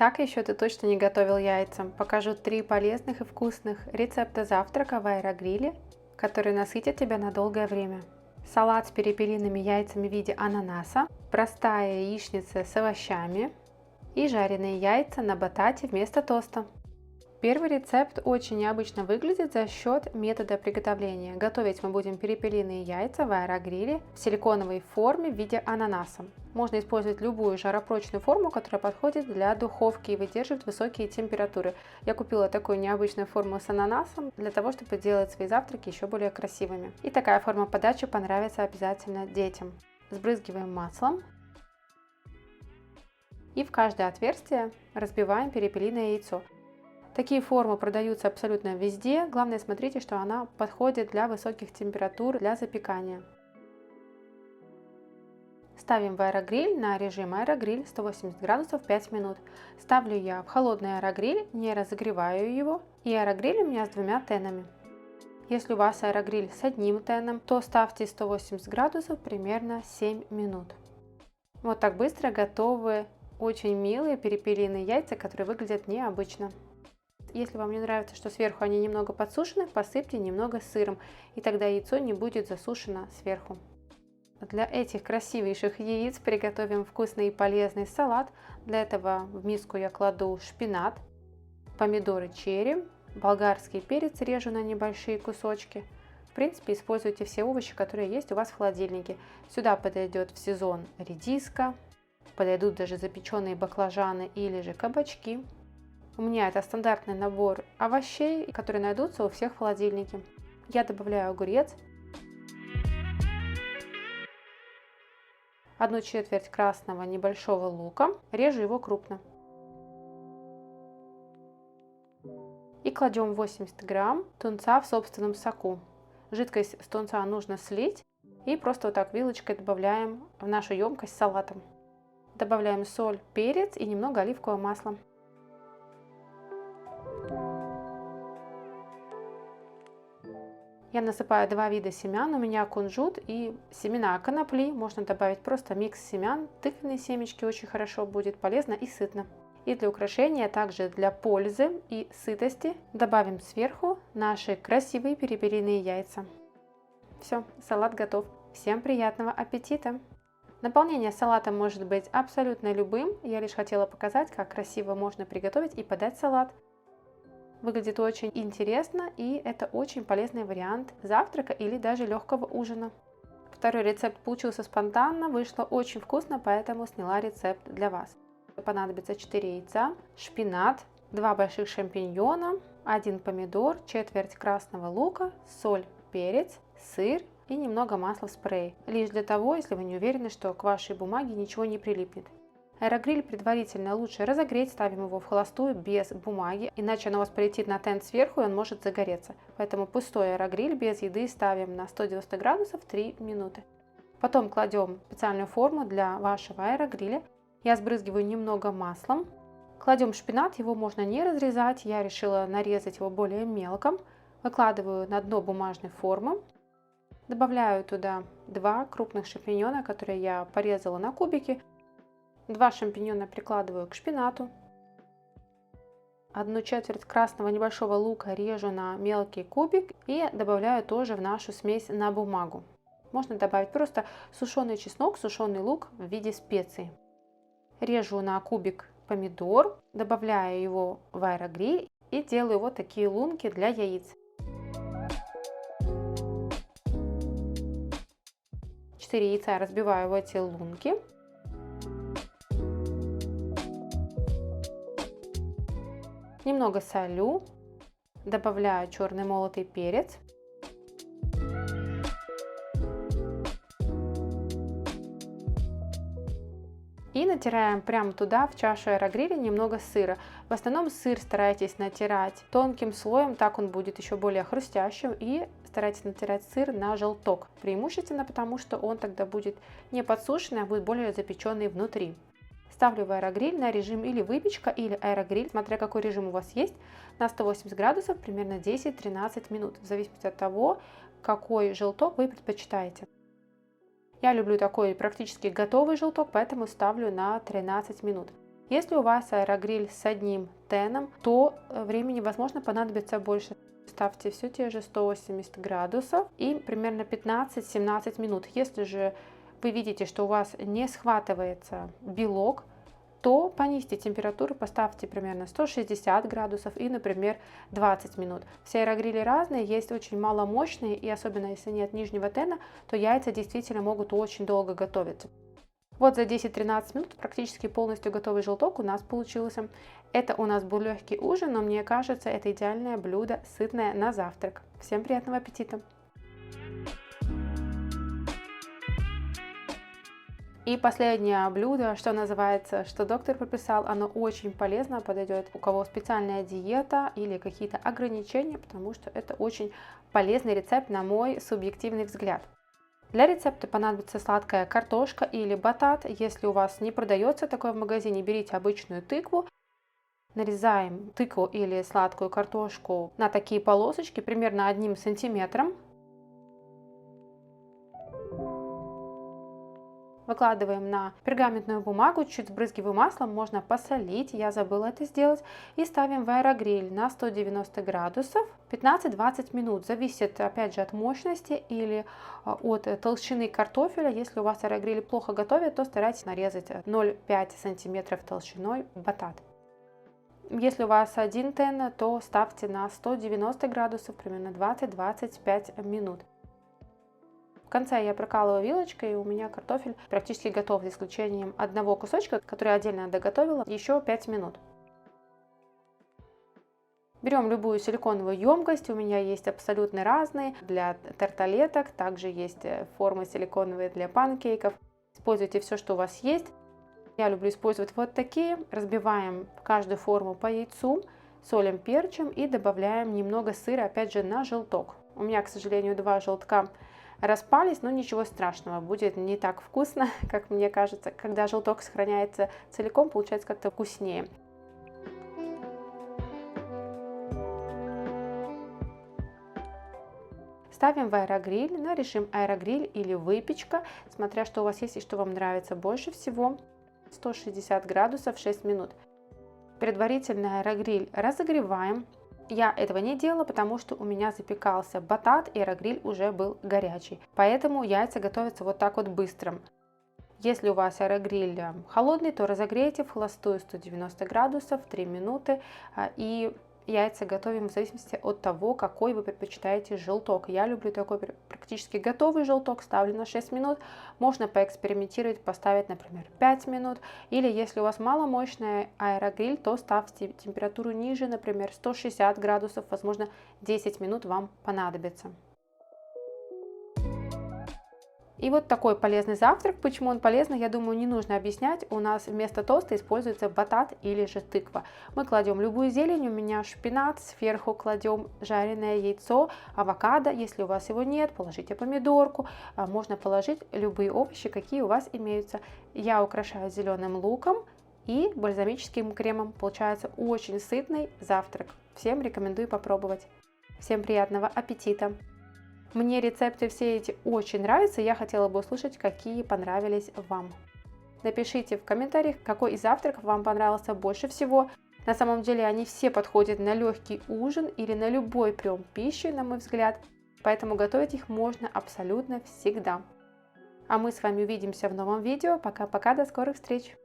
Так еще ты точно не готовил яйца. Покажу 3 полезных и вкусных рецепта завтрака в аэрогриле, которые насытят тебя на долгое время. Салат с перепелиными яйцами в виде ананаса, простая яичница с овощами и жареные яйца на батате вместо тоста. Первый рецепт очень необычно выглядит за счет метода приготовления. Готовить мы будем перепелиные яйца в аэрогриле в силиконовой форме в виде ананаса. Можно использовать любую жаропрочную форму, которая подходит для духовки и выдерживает высокие температуры. Я купила такую необычную форму с ананасом для того, чтобы делать свои завтраки еще более красивыми. И такая форма подачи понравится обязательно детям. Сбрызгиваем маслом и в каждое отверстие разбиваем перепелиное яйцо. Такие формы продаются абсолютно везде, главное смотрите, что она подходит для высоких температур для запекания. Ставим в аэрогриль на режим аэрогриль 180 градусов 5 минут. Ставлю я в холодный аэрогриль, не разогреваю его, и аэрогриль у меня с 2 тенами. Если у вас аэрогриль с 1 теном, то ставьте 180 градусов примерно 7 минут. Вот так быстро готовы очень милые перепелиные яйца, которые выглядят необычно. Если вам не нравится, что сверху они немного подсушены, посыпьте немного сыром, и тогда яйцо не будет засушено сверху. Для этих красивейших яиц приготовим вкусный и полезный салат. Для этого в миску я кладу шпинат, помидоры черри, болгарский перец режу на небольшие кусочки. В принципе, используйте все овощи, которые есть у вас в холодильнике. Сюда подойдет в сезон редиска, подойдут даже запеченные баклажаны или же кабачки. У меня это стандартный набор овощей, которые найдутся у всех в холодильнике. Я добавляю огурец, 1/4 красного небольшого лука, режу его крупно. И кладем 80 грамм тунца в собственном соку. Жидкость с тунца нужно слить и просто вот так вилочкой добавляем в нашу емкость с салатом. Добавляем соль, перец и немного оливкового масла. Я насыпаю 2 вида семян, у меня кунжут и семена конопли, можно добавить просто микс семян, тыквенные семечки очень хорошо будет, полезно и сытно. И для украшения, а также для пользы и сытости добавим сверху наши красивые перепелиные яйца. Все, салат готов. Всем приятного аппетита! Наполнение салата может быть абсолютно любым, я лишь хотела показать, как красиво можно приготовить и подать салат. Выглядит очень интересно, и это очень полезный вариант завтрака или даже легкого ужина. Второй рецепт получился спонтанно, вышло очень вкусно, поэтому сняла рецепт для вас. Понадобится 4 яйца, шпинат, 2 больших шампиньона, 1 помидор, четверть красного лука, соль, перец, сыр и немного масла в спрее. Лишь для того, если вы не уверены, что к вашей бумаге ничего не прилипнет. Аэрогриль предварительно лучше разогреть, ставим его в холостую без бумаги, иначе оно у вас полетит на тент сверху и он может загореться. Поэтому пустой аэрогриль без еды ставим на 190 градусов 3 минуты. Потом кладем специальную форму для вашего аэрогриля. Я сбрызгиваю немного маслом. Кладем шпинат, его можно не разрезать, я решила нарезать его более мелко. Выкладываю на дно бумажной формы. Добавляю туда 2 крупных шампиньона, которые я порезала на кубики. 2 шампиньона прикладываю к шпинату. 1/4 красного небольшого лука режу на мелкий кубик и добавляю тоже в нашу смесь на бумагу. Можно добавить просто сушеный чеснок, сушеный лук в виде специй. Режу на кубик помидор, добавляю его в аэрогриль и делаю вот такие лунки для яиц. 4 яйца разбиваю в эти лунки. Немного солю, добавляю черный молотый перец. И натираем прямо туда, в чашу аэрогриля, немного сыра. В основном сыр старайтесь натирать тонким слоем, так он будет еще более хрустящим. И старайтесь натирать сыр на желток. Преимущественно потому, что он тогда будет не подсушенный, а будет более запеченный внутри. Ставлю в аэрогриль на режим или выпечка, или аэрогриль, смотря какой режим у вас есть, на 180 градусов примерно 10-13 минут, в зависимости от того, какой желток вы предпочитаете. Я люблю такой практически готовый желток, поэтому ставлю на 13 минут. Если у вас аэрогриль с одним теном, то времени, возможно, понадобится больше. Ставьте все те же 180 градусов и примерно 15-17 минут. Если же вы видите, что у вас не схватывается белок, то понизьте температуру, поставьте примерно 160 градусов и, например, 20 минут. Все аэрогрили разные, есть очень маломощные, и особенно если нет нижнего тена, то яйца действительно могут очень долго готовиться. Вот за 10-13 минут практически полностью готовый желток у нас получился. Это у нас был легкий ужин, но мне кажется, это идеальное блюдо, сытное на завтрак. Всем приятного аппетита! И последнее блюдо, что называется, что доктор прописал, оно очень полезно, подойдет у кого специальная диета или какие-то ограничения, потому что это очень полезный рецепт на мой субъективный взгляд. Для рецепта понадобится сладкая картошка или батат. Если у вас не продается такое в магазине, берите обычную тыкву. Нарезаем тыкву или сладкую картошку на такие полосочки, примерно 1 сантиметром. Выкладываем на пергаментную бумагу, чуть сбрызгиваю маслом, можно посолить, я забыла это сделать. И ставим в аэрогриль на 190 градусов 15-20 минут. Зависит опять же от мощности или от толщины картофеля. Если у вас аэрогриль плохо готовит, то старайтесь нарезать 0,5 см толщиной батат. Если у вас один тен, то ставьте на 190 градусов примерно 20-25 минут. В конце я прокалываю вилочкой, и у меня картофель практически готов, за исключением одного кусочка, который отдельно доготовила, еще 5 минут. Берем любую силиконовую емкость, у меня есть абсолютно разные, для тарталеток, также есть формы силиконовые для панкейков. Используйте все, что у вас есть. Я люблю использовать вот такие. Разбиваем каждую форму по яйцу, солим, перчим и добавляем немного сыра, опять же, на желток. У меня, к сожалению, 2 желтка распались, но ничего страшного, будет не так вкусно, как мне кажется. Когда желток сохраняется целиком, получается как-то вкуснее. Ставим в аэрогриль на режим аэрогриль или выпечка, смотря что у вас есть и что вам нравится больше всего. 160 градусов 6 минут. Предварительно аэрогриль разогреваем. Я этого не делала, потому что у меня запекался батат, и аэрогриль уже был горячий. Поэтому яйца готовятся вот так вот быстро. Если у вас аэрогриль холодный, то разогрейте в холостую 190 градусов 3 минуты. И яйца готовим в зависимости от того, какой вы предпочитаете желток. Я люблю такой практически готовый желток, ставлю на 6 минут. Можно поэкспериментировать, поставить, например, 5 минут. Или если у вас маломощный аэрогриль, то ставьте температуру ниже, например, 160 градусов, возможно, 10 минут вам понадобится. И вот такой полезный завтрак. Почему он полезный, я думаю, не нужно объяснять. У нас вместо тоста используется батат или же тыква. Мы кладем любую зелень, у меня шпинат, сверху кладем жареное яйцо, авокадо. Если у вас его нет, положите помидорку. Можно положить любые овощи, какие у вас имеются. Я украшаю зеленым луком и бальзамическим кремом. Получается очень сытный завтрак. Всем рекомендую попробовать. Всем приятного аппетита! Мне рецепты все эти очень нравятся, я хотела бы услышать, какие понравились вам. Напишите в комментариях, какой из завтраков вам понравился больше всего. На самом деле они все подходят на легкий ужин или на любой прием пищи, на мой взгляд, поэтому готовить их можно абсолютно всегда. А мы с вами увидимся в новом видео. Пока-пока, до скорых встреч!